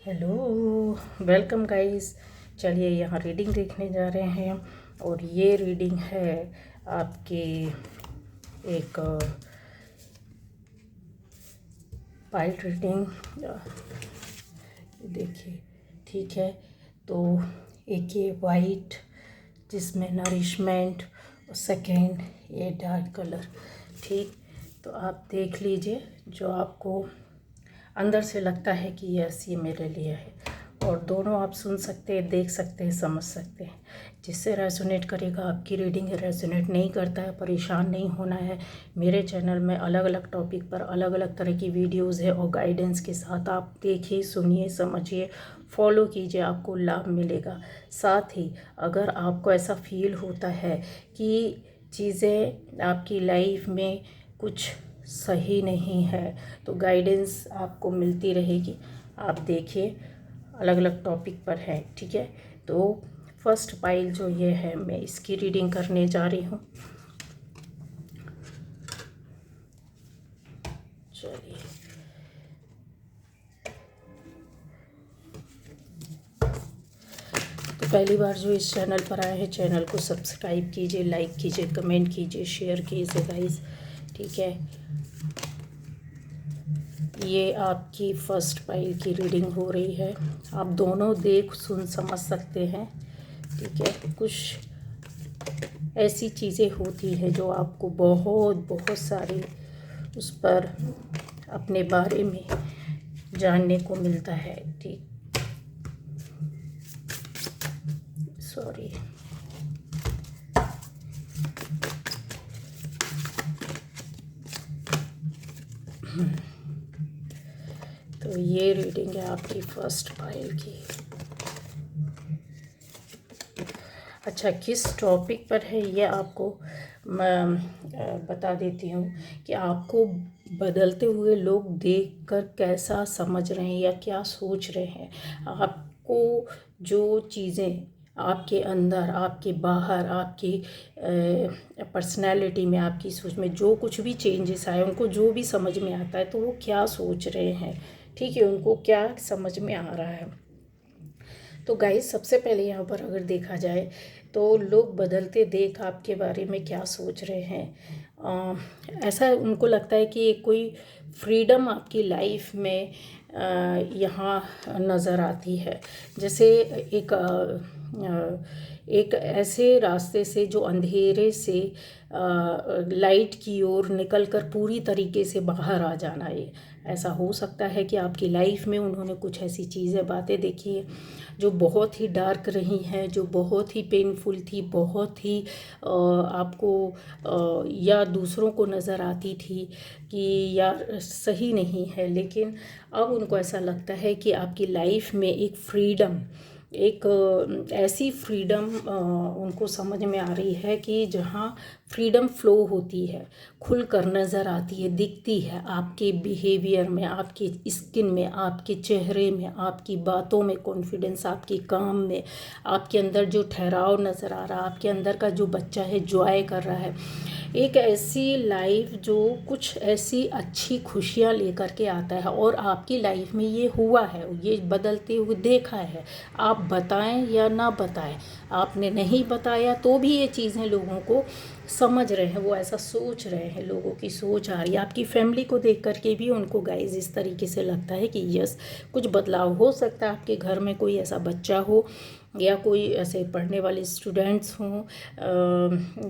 Hello, welcome guys. चलिए यहाँ reading देखने जा रहे हैं और ये रीडिंग है आपके एक पाइल रीडिंग। देखिए, ठीक है। तो एक ये वाइट जिसमें नरिशमेंट, सेकेंड ये डार्क कलर। ठीक, तो आप देख लीजिए जो आपको अंदर से लगता है कि यस ये मेरे लिए है। और दोनों आप सुन सकते हैं, देख सकते हैं, समझ सकते हैं। जिससे रेजोनेट करेगा आपकी रीडिंग, रेजोनेट नहीं करता है परेशान नहीं होना है। मेरे चैनल में अलग अलग टॉपिक पर अलग अलग तरह की वीडियोस है और गाइडेंस के साथ आप देखिए, सुनिए, समझिए, फॉलो कीजिए, आपको लाभ मिलेगा। साथ ही अगर आपको ऐसा फील होता है कि चीज़ें आपकी लाइफ में कुछ सही नहीं है तो गाइडेंस आपको मिलती रहेगी। आप देखिए, अलग अलग टॉपिक पर है। ठीक है, तो फर्स्ट पाइल जो ये है मैं इसकी रीडिंग करने जा रही हूँ। चलिए, तो पहली बार जो इस चैनल पर आए हैं, चैनल को सब्सक्राइब कीजिए, लाइक कीजिए, कमेंट कीजिए, शेयर कीजिए गाइस। ठीक है, ये आपकी फर्स्ट पाइल की रीडिंग हो रही है। आप दोनों देख सुन समझ सकते हैं। ठीक है, कुछ ऐसी चीज़ें होती हैं जो आपको बहुत बहुत सारी उस पर अपने बारे में जानने को मिलता है। ठीक, सॉरी। तो ये रीडिंग है आपकी फर्स्ट पाइल की। अच्छा, किस टॉपिक पर है ये आपको मैं बता देती हूँ कि आपको बदलते हुए लोग देखकर कैसा समझ रहे हैं या क्या सोच रहे हैं। आपको जो चीज़ें आपके अंदर, आपके बाहर, आपकी पर्सनैलिटी में, आपकी सोच में जो कुछ भी चेंजेस आए, उनको जो भी समझ में आता है तो वो क्या सोच रहे हैं। ठीक है, उनको क्या समझ में आ रहा है। तो गाइस, सबसे पहले यहाँ पर अगर देखा जाए तो लोग बदलते देख आपके बारे में क्या सोच रहे हैं। ऐसा उनको लगता है कि एक कोई फ्रीडम आपकी लाइफ में यहाँ नज़र आती है। जैसे एक ऐसे रास्ते से जो अंधेरे से लाइट की ओर निकलकर पूरी तरीके से बाहर आ जाना है। ऐसा हो सकता है कि आपकी लाइफ में उन्होंने कुछ ऐसी चीज़ें, बातें देखी है जो बहुत ही डार्क रही हैं, जो बहुत ही पेनफुल थी, बहुत ही आपको या दूसरों को नज़र आती थी कि यार सही नहीं है। लेकिन अब उनको ऐसा लगता है कि आपकी लाइफ में एक फ्रीडम, एक ऐसी फ्रीडम उनको समझ में आ रही है कि जहाँ फ्रीडम फ्लो होती है, खुलकर नज़र आती है, दिखती है आपके बिहेवियर में, आपके स्किन में, आपके चेहरे में, आपकी बातों में कॉन्फिडेंस, आपके काम में, आपके अंदर जो ठहराव नज़र आ रहा है, आपके अंदर का जो बच्चा है जॉय कर रहा है। एक ऐसी लाइफ जो कुछ ऐसी अच्छी खुशियाँ लेकर के आता है और आपकी लाइफ में ये हुआ है, ये बदलते हुए देखा है। आप बताएं या ना बताएं, आपने नहीं बताया तो भी ये चीज़ें लोगों को समझ रहे हैं, वो ऐसा सोच रहे हैं, लोगों की सोच आ रही है। आपकी फैमिली को देख करके भी उनको गाइज इस तरीके से लगता है कि यस कुछ बदलाव हो सकता है। आपके घर में कोई ऐसा बच्चा हो या कोई ऐसे पढ़ने वाले स्टूडेंट्स हों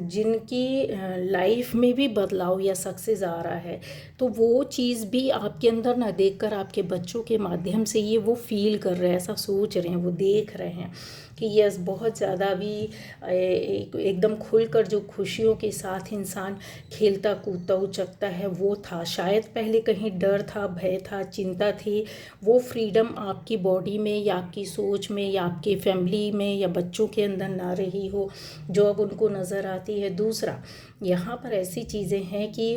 जिनकी लाइफ में भी बदलाव या सक्सेस आ रहा है, तो वो चीज़ भी आपके अंदर ना देखकर आपके बच्चों के माध्यम से ये वो फील कर रहे हैं, ऐसा सोच रहे हैं, वो देख रहे हैं कि यस बहुत ज़्यादा भी एकदम खुलकर जो खुशियों के साथ इंसान खेलता कूदता उचकता है वो था। शायद पहले कहीं डर था, भय था, चिंता थी, वो फ्रीडम आपकी बॉडी में या आपकी सोच में या आपके फैमिली में या बच्चों के अंदर ना रही हो, जो अब उनको नज़र आती है। दूसरा, यहाँ पर ऐसी चीज़ें हैं कि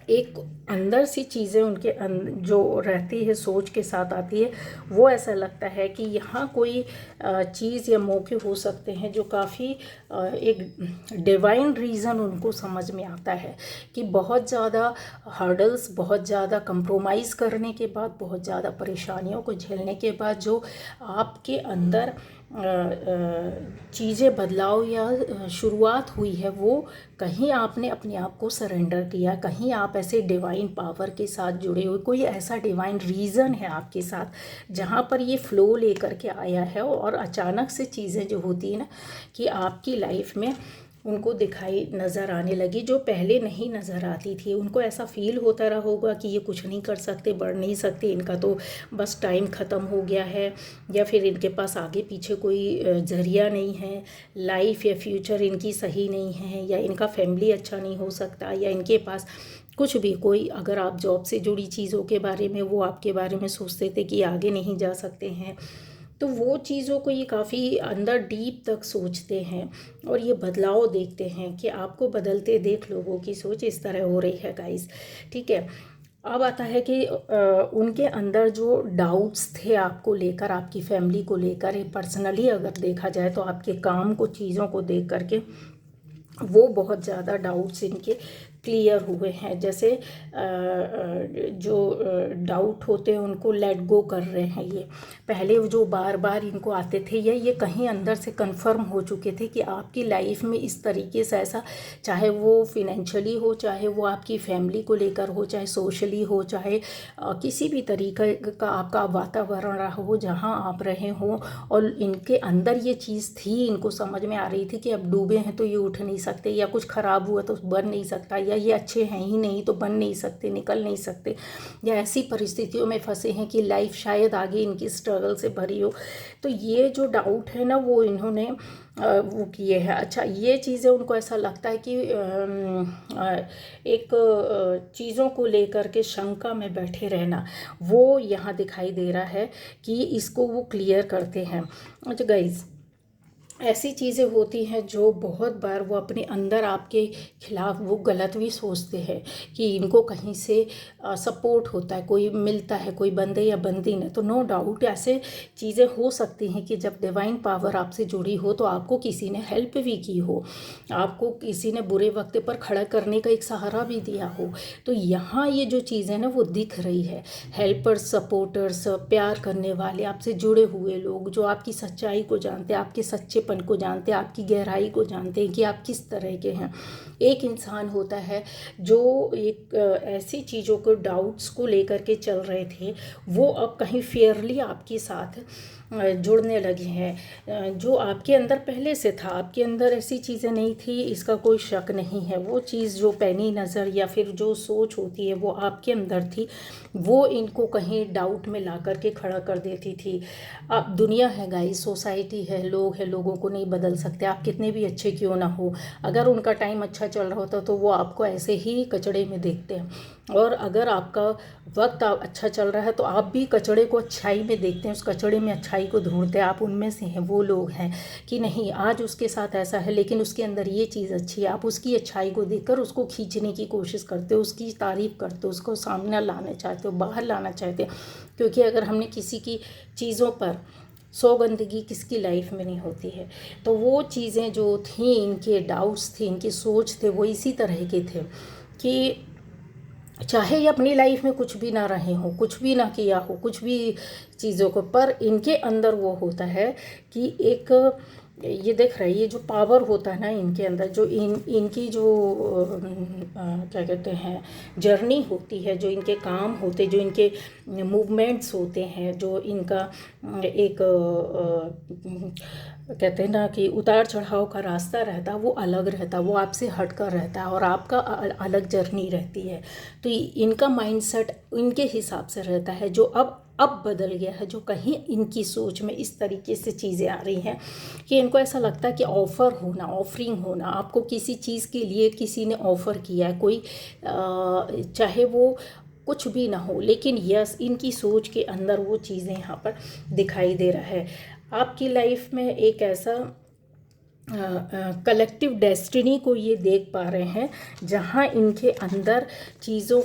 एक अंदर सी चीज़ें उनके जो रहती है, सोच के साथ आती है, वो ऐसा लगता है कि यहाँ कोई चीज़ या मौके हो सकते हैं जो काफ़ी एक डिवाइन रीज़न उनको समझ में आता है कि बहुत ज़्यादा हर्डल्स, बहुत ज़्यादा कंप्रोमाइज़ करने के बाद, बहुत ज़्यादा परेशानियों को झेलने के बाद जो आपके अंदर चीज़ें बदलाव या शुरुआत हुई है, वो कहीं आपने अपने आप को सरेंडर किया, कहीं आप ऐसे डिवाइन पावर के साथ जुड़े हुए, कोई ऐसा डिवाइन रीज़न है आपके साथ जहाँ पर ये फ़्लो लेकर के आया है और अचानक से चीज़ें जो होती है ना कि आपकी लाइफ में उनको दिखाई नज़र आने लगी जो पहले नहीं नज़र आती थी। उनको ऐसा फ़ील होता रहा होगा कि ये कुछ नहीं कर सकते, बढ़ नहीं सकते, इनका तो बस टाइम ख़त्म हो गया है, या फिर इनके पास आगे पीछे कोई ज़रिया नहीं है, लाइफ या फ्यूचर इनकी सही नहीं है, या इनका फैमिली अच्छा नहीं हो सकता, या इनके पास कुछ भी कोई, अगर आप जॉब से जुड़ी चीज़ों के बारे में वो आपके बारे में सोचते थे कि आगे नहीं जा सकते हैं, तो वो चीज़ों को ये काफ़ी अंदर डीप तक सोचते हैं और ये बदलाव देखते हैं कि आपको बदलते देख लोगों की सोच इस तरह हो रही है गाइस। ठीक है, अब आता है कि उनके अंदर जो डाउट्स थे आपको लेकर, आपकी फैमिली को लेकर, पर्सनली अगर देखा जाए तो आपके काम को, चीज़ों को देख करके वो बहुत ज़्यादा डाउट्स इनके क्लियर हुए हैं। जैसे जो डाउट होते हैं उनको लेट गो कर रहे हैं। ये पहले जो बार बार इनको आते थे, ये कहीं अंदर से कंफर्म हो चुके थे कि आपकी लाइफ में इस तरीके से ऐसा, चाहे वो फिनेंशियली हो, चाहे वो आपकी फैमिली को लेकर हो, चाहे सोशली हो, चाहे किसी भी तरीके का आपका वातावरण रहा हो जहाँ आप रहे हों, और इनके अंदर ये चीज़ थी, इनको समझ में आ रही थी कि अब डूबे हैं तो ये उठ नहीं सकते, या कुछ ख़राब हुआ तो बन नहीं सकता, या ये अच्छे हैं ही नहीं तो बन नहीं सकते, निकल नहीं सकते, या ऐसी परिस्थितियों में फंसे हैं कि लाइफ शायद आगे इनकी स्ट्रगल से भरी हो। तो ये जो डाउट है ना वो इन्होंने वो किए हैं। अच्छा, ये चीज़ें उनको ऐसा लगता है कि एक चीज़ों को लेकर के शंका में बैठे रहना, वो यहाँ दिखाई दे रहा है कि इसको वो क्लियर करते हैं। अच्छा गाइज, ऐसी चीज़ें होती हैं जो बहुत बार वो अपने अंदर आपके खिलाफ वो गलत भी सोचते हैं कि इनको कहीं से सपोर्ट होता है, कोई मिलता है, कोई बंदे या बंदी ने, तो नो डाउट ऐसे चीज़ें हो सकती हैं कि जब डिवाइन पावर आपसे जुड़ी हो तो आपको किसी ने हेल्प भी की हो, आपको किसी ने बुरे वक्त पर खड़ा करने का एक सहारा भी दिया हो। तो यहाँ ये जो चीज़ें ना वो दिख रही है, हेल्पर्स, सपोर्टर्स, प्यार करने वाले, आपसे जुड़े हुए लोग जो आपकी सच्चाई को जानते हैं, आपके सच्चेपन को जानते हैं, आपकी गहराई को जानते हैं कि आप किस तरह के हैं। एक इंसान होता है जो एक ऐसी चीज़ों को, डाउट्स को लेकर के चल रहे थे, वो अब कहीं फेयरली आपके साथ जुड़ने लगे हैं। जो आपके अंदर पहले से था, आपके अंदर ऐसी चीज़ें नहीं थी, इसका कोई शक नहीं है। वो चीज़ जो पैनी नज़र या फिर जो सोच होती है वो आपके अंदर थी, वो इनको कहीं डाउट में ला कर के खड़ा कर देती थी। अब दुनिया है गाइस, सोसाइटी है, लोग हैं, लोगों को नहीं बदल सकते, आप कितने भी अच्छे क्यों ना हो। अगर उनका टाइम अच्छा चल रहा होता तो वो आपको ऐसे ही कचड़े में देखते हैं, और अगर आपका वक्त अच्छा चल रहा है तो आप भी कचड़े को अच्छाई में देखते हैं, उस कचड़े में अच्छाई को ढूंढते हैं। आप उनमें से हैं, वो लोग हैं कि नहीं आज उसके साथ ऐसा है लेकिन उसके अंदर ये चीज़ अच्छी है, आप उसकी अच्छाई को देखकर उसको खींचने की कोशिश करते हो, उसकी तारीफ़ करते हो, उसको सामने लाना चाहते हो, बाहर लाना चाहते हो। क्योंकि अगर हमने किसी की चीज़ों पर, सौ गंदगी किसकी लाइफ में नहीं होती है। तो वो चीज़ें जो थी, इनके डाउट्स थे, इनकी सोच थे, वो इसी तरह के थे कि चाहे ये अपनी लाइफ में कुछ भी ना रहे हो, कुछ भी ना किया हो, कुछ भी चीज़ों को, पर इनके अंदर वो होता है कि एक ये देख रहा है, ये जो पावर होता है ना इनके अंदर, जो इनकी जो क्या कहते हैं जर्नी होती है, जो इनके काम होते, जो इनके मूवमेंट्स होते हैं, जो इनका एक कहते हैं ना कि उतार चढ़ाव का रास्ता रहता है, वो अलग रहता है, वो आपसे हट कर रहता है और आपका अलग जर्नी रहती है। तो इनका माइंडसेट इनके हिसाब से रहता है, जो अब बदल गया है, जो कहीं इनकी सोच में इस तरीके से चीज़ें आ रही हैं कि इनको ऐसा लगता है कि ऑफरिंग होना, आपको किसी चीज़ के लिए किसी ने ऑफ़र किया है, कोई चाहे वो कुछ भी ना हो, लेकिन यस इनकी सोच के अंदर वो चीज़ें यहाँ पर दिखाई दे रहा है। आपकी लाइफ में एक ऐसा कलेक्टिव डेस्टिनी को ये देख पा रहे हैं, जहाँ इनके अंदर चीज़ों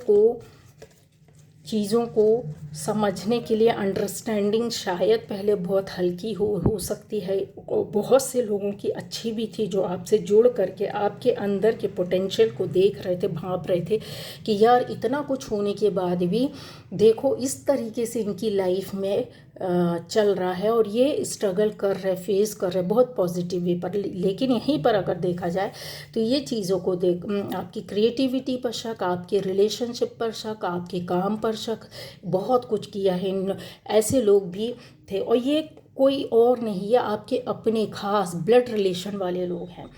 को समझने के लिए अंडरस्टैंडिंग शायद पहले बहुत हल्की हो सकती है, और बहुत से लोगों की अच्छी भी थी जो आपसे जुड़ करके आपके अंदर के पोटेंशियल को देख रहे थे, भांप रहे थे कि यार इतना कुछ होने के बाद भी देखो इस तरीके से इनकी लाइफ में चल रहा है और ये स्ट्रगल कर रहे, फेस कर रहे बहुत पॉजिटिव वे पर। लेकिन यहीं पर अगर देखा जाए तो ये चीज़ों को देख आपकी क्रिएटिविटी पर शक, आपके रिलेशनशिप पर शक, आपके काम पर शक, बहुत कुछ किया है ऐसे लोग भी थे। और ये कोई और नहीं है, आपके अपने खास ब्लड रिलेशन वाले लोग हैं,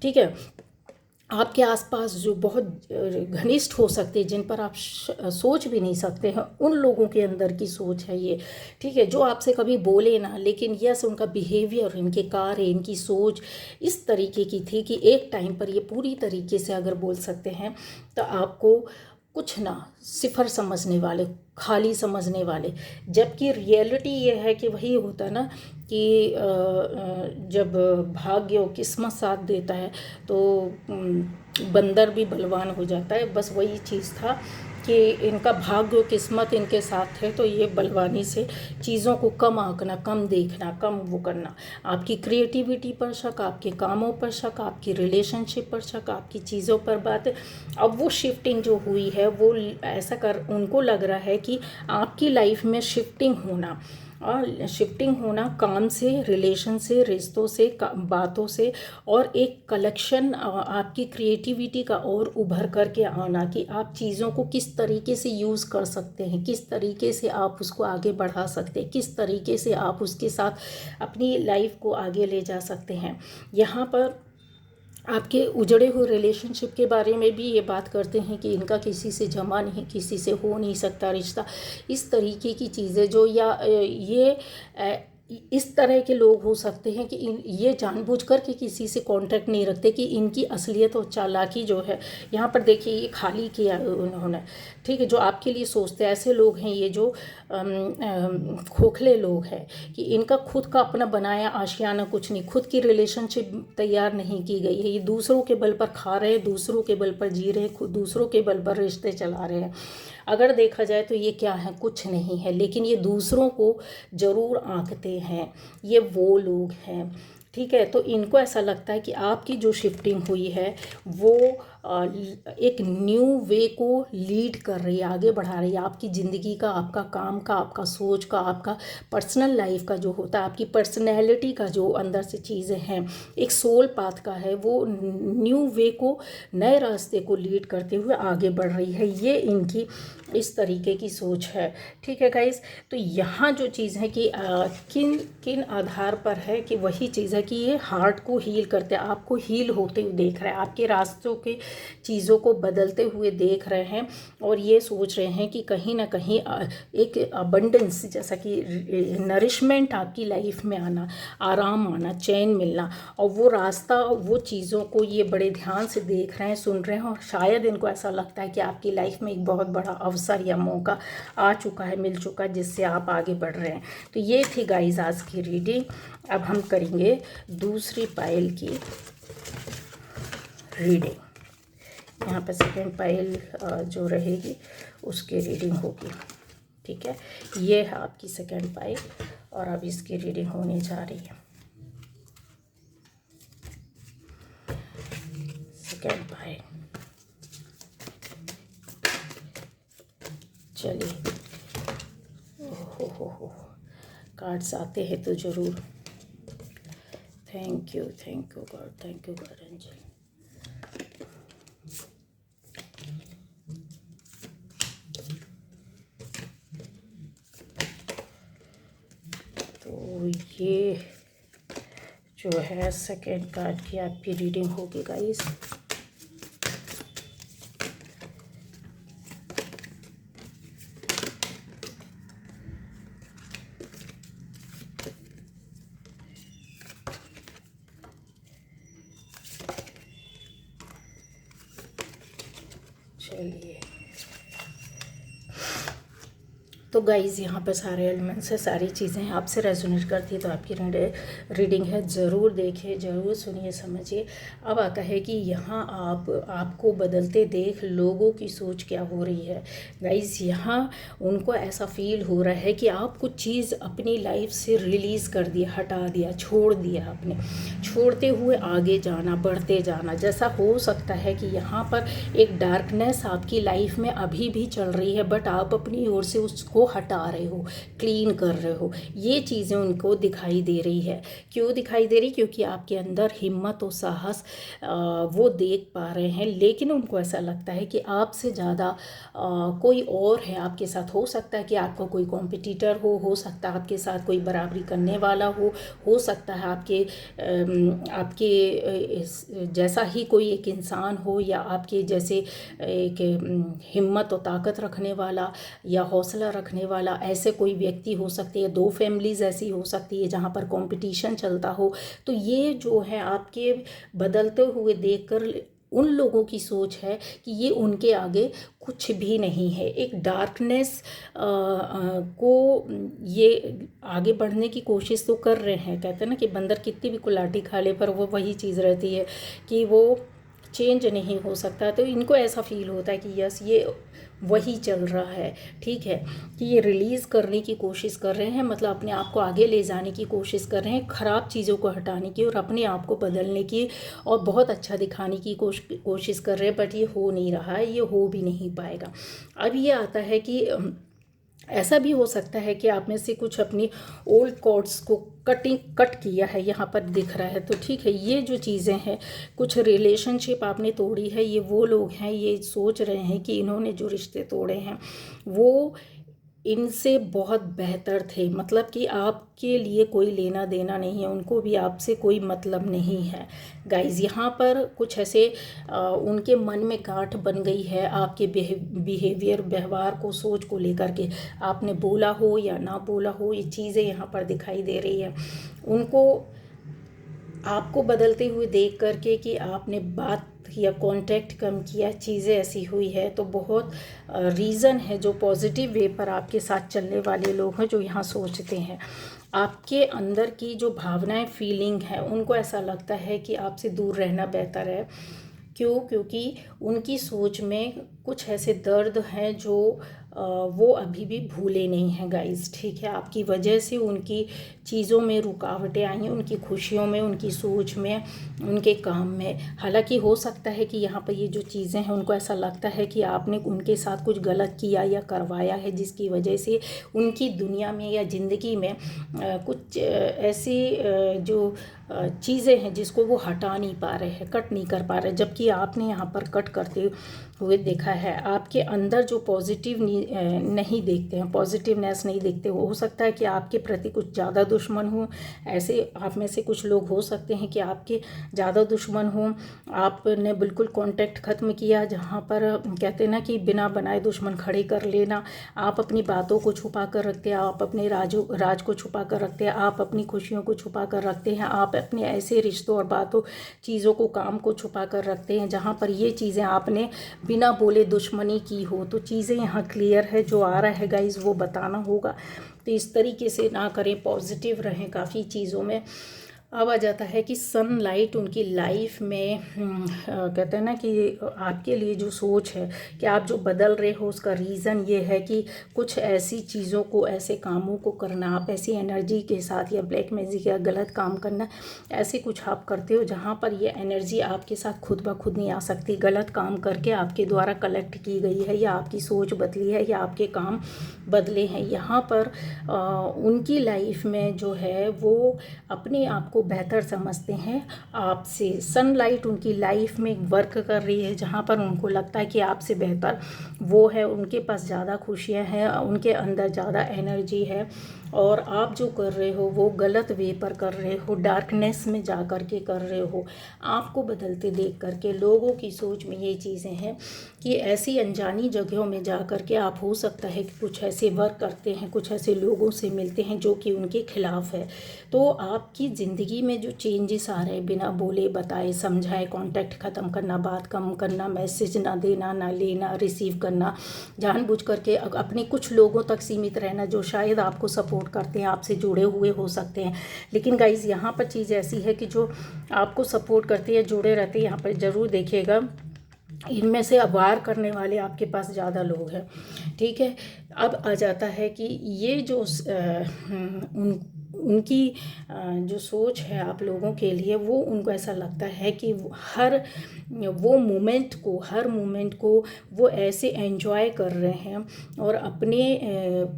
ठीक है। आपके आसपास जो बहुत घनिष्ठ हो सकते हैं, जिन पर आप सोच भी नहीं सकते हैं, उन लोगों के अंदर की सोच है ये, ठीक है। जो आपसे कभी बोले ना, लेकिन यस उनका बिहेवियर, इनके कार्य, इनकी सोच इस तरीके की थी कि एक टाइम पर ये पूरी तरीके से अगर बोल सकते हैं तो आपको कुछ ना सिफर समझने वाले, खाली समझने वाले। जबकि रियलिटी ये है कि वही होता ना कि जब भाग्य और किस्मत साथ देता है तो बंदर भी बलवान हो जाता है। बस वही चीज़ था कि इनका भाग्य और किस्मत इनके साथ है, तो ये बलवानी से चीज़ों को कम आंकना, कम देखना, कम वो करना। आपकी क्रिएटिविटी पर शक, आपके कामों पर शक, आपकी रिलेशनशिप पर शक, आपकी चीज़ों पर बात। अब वो शिफ्टिंग जो हुई है वो ऐसा कर उनको लग रहा है कि आपकी लाइफ में शिफ्टिंग होना, और शिफ्टिंग होना काम से, रिलेशन से, रिश्तों से, बातों से, और एक कलेक्शन आपकी क्रिएटिविटी का और उभर करके आना कि आप चीज़ों को किस तरीके से यूज़ कर सकते हैं, किस तरीके से आप उसको आगे बढ़ा सकते हैं, किस तरीके से आप उसके साथ अपनी लाइफ को आगे ले जा सकते हैं। यहाँ पर आपके उजड़े हुए रिलेशनशिप के बारे में भी ये बात करते हैं कि इनका किसी से जमा नहीं, किसी से हो नहीं सकता रिश्ता, इस तरीके की चीज़ें जो, या ये इस तरह के लोग हो सकते हैं कि ये जानबूझकर के किसी से कांटेक्ट नहीं रखते कि इनकी असलियत और चालाकी जो है। यहाँ पर देखिए ये खाली किया उन्होंने, ठीक है। जो आपके लिए सोचते हैं ऐसे लोग हैं ये, जो खोखले लोग हैं कि इनका खुद का अपना बनाया आशियाना कुछ नहीं, खुद की रिलेशनशिप तैयार नहीं की गई है। ये दूसरों के बल पर खा रहे हैं, दूसरों के बल पर जी रहे हैं, खुद दूसरों के बल पर रिश्ते चला रहे हैं। अगर देखा जाए तो ये क्या है, कुछ नहीं है, लेकिन ये दूसरों को ज़रूर आंकते हैं। ये वो लोग हैं, ठीक है। तो इनको ऐसा लगता है कि आपकी जो शिफ्टिंग हुई है वो एक न्यू वे को लीड कर रही है, आगे बढ़ा रही है आपकी ज़िंदगी का, आपका काम का, आपका सोच का, आपका पर्सनल लाइफ का जो होता है, आपकी पर्सनैलिटी का जो अंदर से चीज़ें हैं, एक सोल पाथ का है, वो न्यू वे को, नए रास्ते को लीड करते हुए आगे बढ़ रही है। ये इनकी इस तरीके की सोच है, ठीक है गाइस। तो यहाँ जो चीज़ है कि किन किन आधार पर है कि वही चीज़ है कि ये हार्ट को हील करते हैं, आपको हील होते हुए देख रहे हैं, आपके रास्तों के चीज़ों को बदलते हुए देख रहे हैं, और ये सोच रहे हैं कि कहीं ना कहीं एक अबंडेंस, जैसा कि नरिशमेंट आपकी लाइफ में आना, आराम आना, चैन मिलना, और वो रास्ता, वो चीज़ों को ये बड़े ध्यान से देख रहे हैं, सुन रहे हैं, और शायद इनको ऐसा लगता है कि आपकी लाइफ में एक बहुत बड़ा अवसर या मौका आ चुका है, मिल चुका है, जिससे आप आगे बढ़ रहे हैं। तो ये थी गाइस आज की रीडिंग। अब हम करेंगे दूसरी पायल की रीडिंग। यहाँ पर सेकेंड पायल जो रहेगी उसकी रीडिंग होगी, ठीक है। ये है आपकी सेकेंड पायल, और अब इसकी रीडिंग होने जा रही है। सेकेंड पायल, चलिए। हो कार्ड्स आते हैं तो ज़रूर। Thank you God, thank you God angel. तो ये जो है सेकेंड कार्ड की आपकी रीडिंग होगी गाइस। चलिए, तो गाइज़ यहाँ पर सारे एलिमेंट्स है, सारी चीज़ें आपसे रेजोनेट करती है, तो आपकी रीडिंग है, ज़रूर देखिए, ज़रूर सुनिए, समझिए। अब आता है कि यहाँ आपको बदलते देख लोगों की सोच क्या हो रही है। गाइज़ यहाँ उनको ऐसा फील हो रहा है कि आप कुछ चीज़ अपनी लाइफ से रिलीज़ कर दिया, हटा दिया, छोड़ दिया आपने। छोड़ते हुए आगे जाना, बढ़ते जाना, जैसा हो सकता है कि यहाँ पर एक डार्कनेस आपकी लाइफ में अभी भी चल रही है, बट आप अपनी ओर से उसको हटा रहे हो, क्लीन कर रहे हो। ये चीज़ें उनको दिखाई दे रही है। क्यों दिखाई दे रही? क्योंकि आपके अंदर हिम्मत और साहस वो देख पा रहे हैं, लेकिन उनको ऐसा लगता है कि आपसे ज़्यादा कोई और है आपके साथ। हो सकता है कि आपका कोई कॉम्पिटिटर हो सकता है आपके साथ कोई बराबरी करने वाला हो सकता है आपके जैसा ही कोई एक इंसान हो, या आपके जैसे एक हिम्मत और ताकत रखने वाला या हौसला रखने वाला, ऐसे कोई व्यक्ति हो सकते हैं। 2 फैमिलीज़ ऐसी हो सकती है जहाँ पर कंपटीशन चलता हो। तो ये जो है आपके बदलते हुए देखकर उन लोगों की सोच है कि ये उनके आगे कुछ भी नहीं है। एक डार्कनेस को ये आगे बढ़ने की कोशिश तो कर रहे हैं। कहते हैं ना कि बंदर कितनी भी कुल्हाड़ी खा ले, पर वो वही चीज़ रहती है कि वो चेंज नहीं हो सकता। तो इनको ऐसा फील होता है कि यस, ये वही चल रहा है, ठीक है, कि ये रिलीज़ करने की कोशिश कर रहे हैं, मतलब अपने आप को आगे ले जाने की कोशिश कर रहे हैं, ख़राब चीज़ों को हटाने की और अपने आप को बदलने की और बहुत अच्छा दिखाने की कोशिश कर रहे हैं। बट ये हो नहीं रहा है, ये हो भी नहीं पाएगा। अब ये आता है कि ऐसा भी हो सकता है कि आप में से कुछ अपनी ओल्ड कॉर्ड्स को कट किया है, यहाँ पर दिख रहा है। तो ठीक है, ये जो चीज़ें हैं, कुछ रिलेशनशिप आपने तोड़ी है, ये वो लोग हैं, ये सोच रहे हैं कि इन्होंने जो रिश्ते तोड़े हैं वो इनसे बहुत बेहतर थे, मतलब कि आपके लिए कोई लेना देना नहीं है, उनको भी आपसे कोई मतलब नहीं है। गाइज़ यहाँ पर कुछ ऐसे उनके मन में गांठ बन गई है आपके बिहेवियर, व्यवहार को, सोच को लेकर के। आपने बोला हो या ना बोला हो, ये चीज़ें यहाँ पर दिखाई दे रही है उनको, आपको बदलते हुए देख करके कि आपने बात या कांटेक्ट कम किया, चीज़ें ऐसी हुई है। तो बहुत रीज़न है जो पॉजिटिव वे पर आपके साथ चलने वाले लोग हैं जो यहाँ सोचते हैं। आपके अंदर की जो भावनाएं, फीलिंग है, उनको ऐसा लगता है कि आपसे दूर रहना बेहतर है। क्यों? क्योंकि उनकी सोच में कुछ ऐसे दर्द हैं जो वो अभी भी भूले नहीं हैं गाइस, ठीक है। आपकी वजह से उनकी चीज़ों में रुकावटें आई हैं, उनकी खुशियों में, उनकी सोच में, उनके काम में। हालांकि हो सकता है कि यहाँ पर ये जो चीज़ें हैं उनको ऐसा लगता है कि आपने उनके साथ कुछ गलत किया या करवाया है, जिसकी वजह से उनकी दुनिया में या ज़िंदगी में कुछ ऐसी जो चीज़ें हैं जिसको वो हटा नहीं पा रहे हैं, कट नहीं कर पा रहे, जबकि आपने यहाँ पर कट करते हुए देखा है। आपके अंदर जो पॉजिटिव नहीं देखते हैं, पॉजिटिवनेस नहीं देखते, हो सकता है कि आपके प्रति कुछ ज़्यादा दुश्मन हो। ऐसे आप में से कुछ लोग हो सकते हैं कि आपके ज़्यादा दुश्मन हो, आपने बिल्कुल कांटेक्ट ख़त्म किया। जहाँ पर कहते हैं ना कि बिना बनाए दुश्मन खड़े कर लेना, आप अपनी बातों को छुपा कर रखते हैं, आप अपने राज को छुपा कर रखते हैं, आप अपनी खुशियों को छुपा कर रखते हैं, आप अपने ऐसे रिश्तों और बातों, चीज़ों को, काम को छुपा कर रखते हैं जहाँ पर ये चीज़ें आपने बिना बोले दुश्मनी की हो। तो चीज़ें यहाँ क्लियर है, जो आ रहा है गाइज वो बताना होगा। तो इस तरीके से ना करें, पॉजिटिव रहें काफ़ी चीज़ों में। अब आ जाता है कि सनलाइट उनकी लाइफ में कहते हैं ना कि आपके लिए जो सोच है कि आप जो बदल रहे हो, उसका रीज़न ये है कि कुछ ऐसी चीज़ों को, ऐसे कामों को करना, आप ऐसी एनर्जी के साथ, या ब्लैक मैजिक या गलत काम करना, ऐसे कुछ आप करते हो जहाँ पर ये एनर्जी आपके साथ खुद ब खुद नहीं आ सकती। गलत काम करके आपके द्वारा कलेक्ट की गई है, या आपकी सोच बदली है, या आपके काम बदले हैं। यहाँ पर उनकी लाइफ में जो है वो अपने आप को बेहतर समझते हैं आपसे। सनलाइट उनकी लाइफ में वर्क कर रही है जहाँ पर उनको लगता है कि आपसे बेहतर वो है, उनके पास ज़्यादा खुशियाँ हैं, उनके अंदर ज़्यादा एनर्जी है, और आप जो कर रहे हो वो गलत वे पर कर रहे हो, डार्कनेस में जा कर के कर रहे हो। आपको बदलते देख करके लोगों की सोच में ये चीज़ें हैं कि ऐसी अनजानी जगहों में जा कर के आप, हो सकता है कि कुछ ऐसे वर्क करते हैं, कुछ ऐसे लोगों से मिलते हैं जो कि उनके खिलाफ है। तो आपकी ज़िंदगी ज़िंदगी में जो चेंजेस आ रहे हैं बिना बोले बताए समझाए, कांटेक्ट ख़त्म करना, बात कम करना, मैसेज ना देना ना लेना, रिसीव करना, जानबूझ करके अपने कुछ लोगों तक सीमित रहना जो शायद आपको सपोर्ट करते हैं, आपसे जुड़े हुए हो सकते हैं। लेकिन गाइज़ यहाँ पर चीज़ ऐसी है कि जो आपको सपोर्ट करते हैं, जुड़े रहते हैं, यहाँ पर ज़रूर देखिएगा इनमें से वार करने वाले आपके पास ज़्यादा लोग हैं। ठीक है, अब आ जाता है कि ये जो उनकी जो सोच है आप लोगों के लिए, वो उनको ऐसा लगता है कि हर मोमेंट को वो ऐसे एंजॉय कर रहे हैं और अपने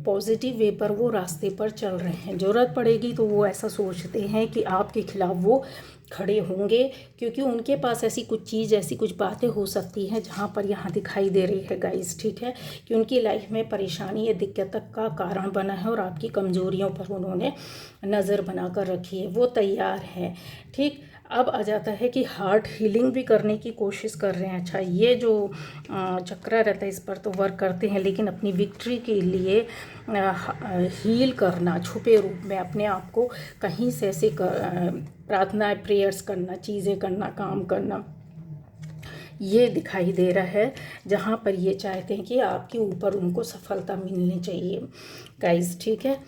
पॉजिटिव वे पर वो रास्ते पर चल रहे हैं। ज़रूरत पड़ेगी तो वो ऐसा सोचते हैं कि आपके खिलाफ वो खड़े होंगे, क्योंकि उनके पास ऐसी कुछ बातें हो सकती हैं जहाँ पर यहाँ दिखाई दे रही है गाइस। ठीक है, कि उनकी लाइफ में परेशानी या दिक्कत का कारण बना है और आपकी कमज़ोरियों पर उन्होंने नज़र बना कर रखी है, वो तैयार है। ठीक, अब आ जाता है कि हार्ट हीलिंग भी करने की कोशिश कर रहे हैं। अच्छा, ये जो चक्रा रहता है इस पर तो वर्क करते हैं, लेकिन अपनी विक्ट्री के लिए हील करना, छुपे रूप में अपने आप को कहीं से ऐसे प्रार्थना प्रेयर्स करना, चीज़ें करना, काम करना, ये दिखाई दे रहा है जहाँ पर ये चाहते हैं कि आपके ऊपर उनको सफलता मिलनी चाहिए गाइस। ठीक है,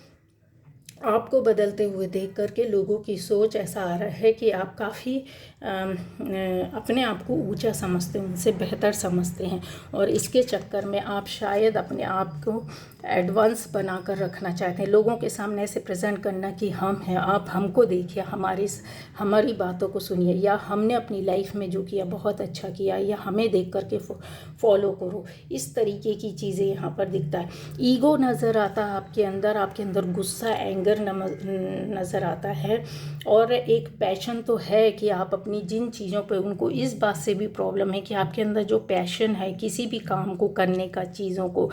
आपको बदलते हुए देख करके लोगों की सोच ऐसा आ रहा है कि आप काफ़ी अपने आप को ऊंचा समझते हैं, उनसे बेहतर समझते हैं, और इसके चक्कर में आप शायद अपने आप को एडवांस बना कर रखना चाहते हैं, लोगों के सामने ऐसे प्रेजेंट करना कि हम हैं, आप हमको देखिए, हमारी बातों को सुनिए, या हमने अपनी लाइफ में जो किया बहुत अच्छा किया, या हमें देख करके फॉलो करो। इस तरीके की चीज़ें यहाँ पर दिखता है। ईगो नज़र आता है आपके अंदर गुस्सा, एंगर नज़र आता है, और एक पैशन तो है कि आप अपनी जिन चीज़ों पे, उनको इस बात से भी प्रॉब्लम है कि आपके अंदर जो पैशन है किसी भी काम को करने का, चीज़ों को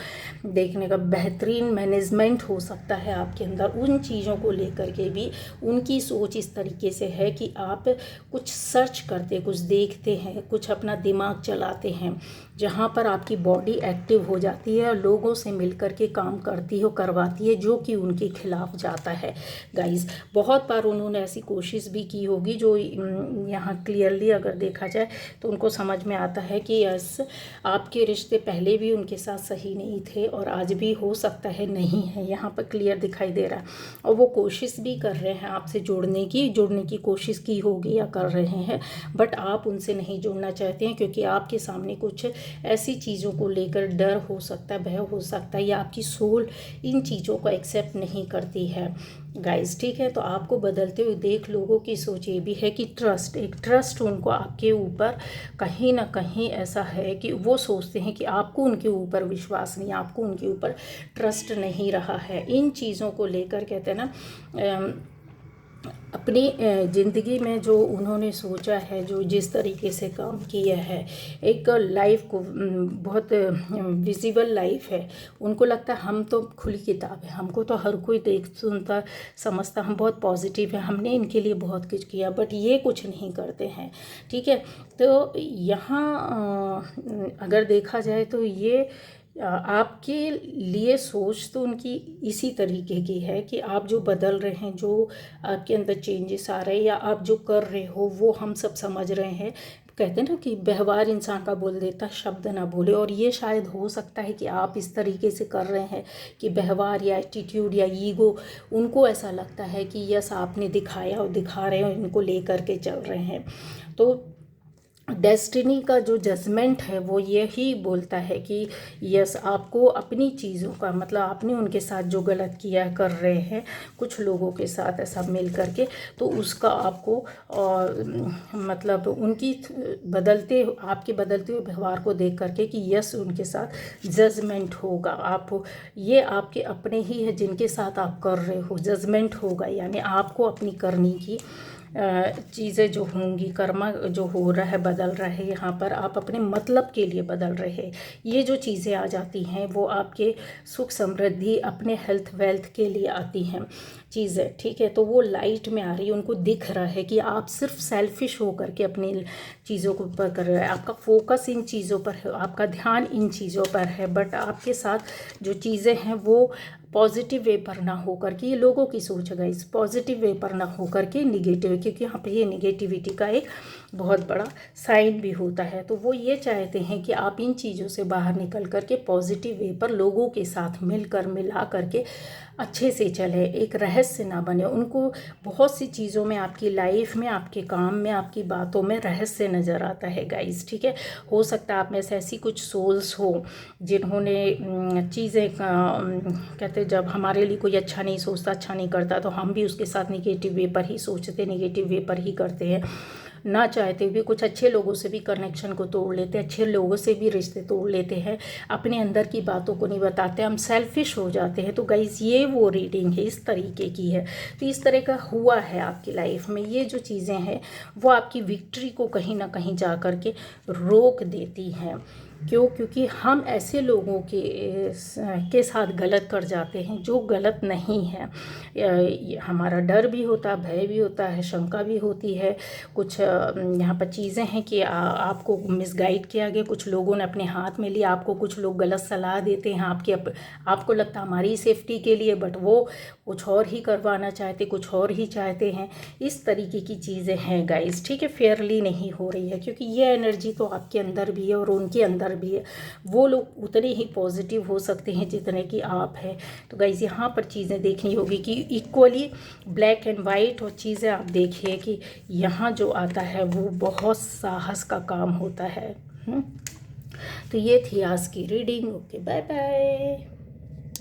देखने का, बेहतरीन मैनेजमेंट हो सकता है आपके अंदर, उन चीज़ों को लेकर के भी उनकी सोच इस तरीके से है कि आप कुछ सर्च करते, कुछ देखते हैं, कुछ अपना दिमाग चलाते हैं, जहाँ पर आपकी बॉडी एक्टिव हो जाती है और लोगों से मिलकर के काम करती हो, करवाती है, जो कि उनके खिलाफ जाता है गाइस। बहुत बार उन्होंने ऐसी कोशिश भी की होगी, जो यहाँ क्लियरली अगर देखा जाए तो उनको समझ में आता है कि यस, आपके रिश्ते पहले भी उनके साथ सही नहीं थे और आज भी हो सकता है नहीं है, यहाँ पर क्लियर दिखाई दे रहा है। और वो कोशिश भी कर रहे हैं आपसे जुड़ने की कोशिश की होगी या कर रहे हैं, बट आप उनसे नहीं जुड़ना चाहते हैं, क्योंकि आपके सामने कुछ ऐसी चीज़ों को लेकर डर हो सकता है, भय हो सकता है, या आपकी सोल इन चीज़ों को एक्सेप्ट नहीं करती है गाइस। ठीक है, तो आपको बदलते हुए देख लोगों की सोच ये भी है कि एक ट्रस्ट उनको आपके ऊपर कहीं ना कहीं ऐसा है कि वो सोचते हैं कि आपको उनके ऊपर विश्वास नहीं, आपको उनके ऊपर ट्रस्ट नहीं रहा है। इन चीज़ों को लेकर कहते हैं ना, अपनी ज़िंदगी में जो उन्होंने सोचा है, जो जिस तरीके से काम किया है, एक लाइफ को बहुत विजिबल लाइफ है, उनको लगता है हम तो खुली किताब है, हमको तो हर कोई देख सुनता समझता, हम बहुत पॉजिटिव है, हमने इनके लिए बहुत कुछ किया, बट ये कुछ नहीं करते हैं। ठीक है, तो यहाँ अगर देखा जाए तो ये आपके लिए सोच तो उनकी इसी तरीके की है कि आप जो बदल रहे हैं, जो आपके अंदर चेंजेस आ रहे हैं, या आप जो कर रहे हो वो हम सब समझ रहे हैं। कहते हैं ना कि व्यवहार इंसान का बोल देता, शब्द ना बोले, और ये शायद हो सकता है कि आप इस तरीके से कर रहे हैं कि व्यवहार या एटीट्यूड या ईगो, उनको ऐसा लगता है कि यस आपने दिखाया और दिखा रहे हो, इनको लेकर के चल रहे हैं। तो डेस्टिनी का जो जजमेंट है वो यही बोलता है कि यस आपको अपनी चीज़ों का, मतलब आपने उनके साथ जो गलत किया कर रहे हैं कुछ लोगों के साथ ऐसा मिल करके, तो उसका आपको मतलब उनकी आपके बदलते हुए व्यवहार को देख करके कि यस उनके साथ जजमेंट होगा। आप ये आपके अपने ही है जिनके साथ आप कर रहे हो, जजमेंट होगा, यानी आपको अपनी करनी की चीज़ें जो होंगी, कर्मा जो हो रहा है, बदल रहा है, यहाँ पर आप अपने मतलब के लिए बदल रहे हैं। ये जो चीज़ें आ जाती हैं वो आपके सुख समृद्धि, अपने हेल्थ वेल्थ के लिए आती हैं चीज़ें। ठीक है, तो वो लाइट में आ रही है, उनको दिख रहा है कि आप सिर्फ सेल्फिश होकर के अपनी चीज़ों को ऊपर कर रहे हैं, आपका फोकस इन चीज़ों पर है, आपका ध्यान इन चीज़ों पर है, बट आपके साथ जो चीज़ें हैं वो पॉजिटिव वे पर ना होकर के, ये लोगों की सोच है गाइस, पॉजिटिव वे पर ना होकर के निगेटिव, क्योंकि यहाँ पे ये निगेटिविटी का एक बहुत बड़ा साइन भी होता है। तो वो ये चाहते हैं कि आप इन चीज़ों से बाहर निकल कर के पॉजिटिव वे पर लोगों के साथ मिला करके अच्छे से चले, एक रहस्य ना बने। उनको बहुत सी चीज़ों में, आपकी लाइफ में, आपके काम में, आपकी बातों में रहस्य नज़र आता है गाइस, ठीक है। हो सकता है आप में से ऐसी कुछ सोल्स हो जिन्होंने चीज़ें कहते, जब हमारे लिए कोई अच्छा नहीं सोचता, अच्छा नहीं करता, तो हम भी उसके साथ निगेटिव वे पर ही सोचते, निगेटिव वे पर ही करते हैं। ना चाहते हुए कुछ अच्छे लोगों से भी कनेक्शन को तोड़ लेते हैं, अच्छे लोगों से भी रिश्ते तोड़ लेते हैं, अपने अंदर की बातों को नहीं बताते, हम सेल्फिश हो जाते हैं। तो गाइस ये वो रीडिंग है, इस तरीके की है। तो इस तरह का हुआ है आपकी लाइफ में, ये जो चीज़ें हैं वो आपकी विक्ट्री को कहीं ना कहीं जा कर के रोक देती हैं। क्यों? क्योंकि हम ऐसे लोगों के साथ गलत कर जाते हैं जो गलत नहीं है। हमारा डर भी होता है, भय भी होता है, शंका भी होती है। कुछ यहाँ पर चीज़ें हैं कि आपको मिसगाइड किया गया, कुछ लोगों ने अपने हाथ में लिया, आपको कुछ लोग गलत सलाह देते हैं आपको लगता है हमारी सेफ्टी के लिए, बट वो कुछ और ही करवाना चाहते, कुछ और ही चाहते हैं। इस तरीके की चीज़ें हैं गाइस, ठीक है। फेयरली नहीं हो रही है, क्योंकि ये एनर्जी तो आपके अंदर भी है और उनके अंदर भी है। वो लोग उतने ही पॉजिटिव हो सकते हैं जितने कि आप हैं। तो गाइस यहाँ पर चीज़ें देखनी होगी कि इक्वली ब्लैक एंड वाइट, और चीज़ें आप देखिए कि यहाँ जो आता है वो बहुत साहस का काम होता है। तो ये थी आज की रीडिंग। Okay, bye bye.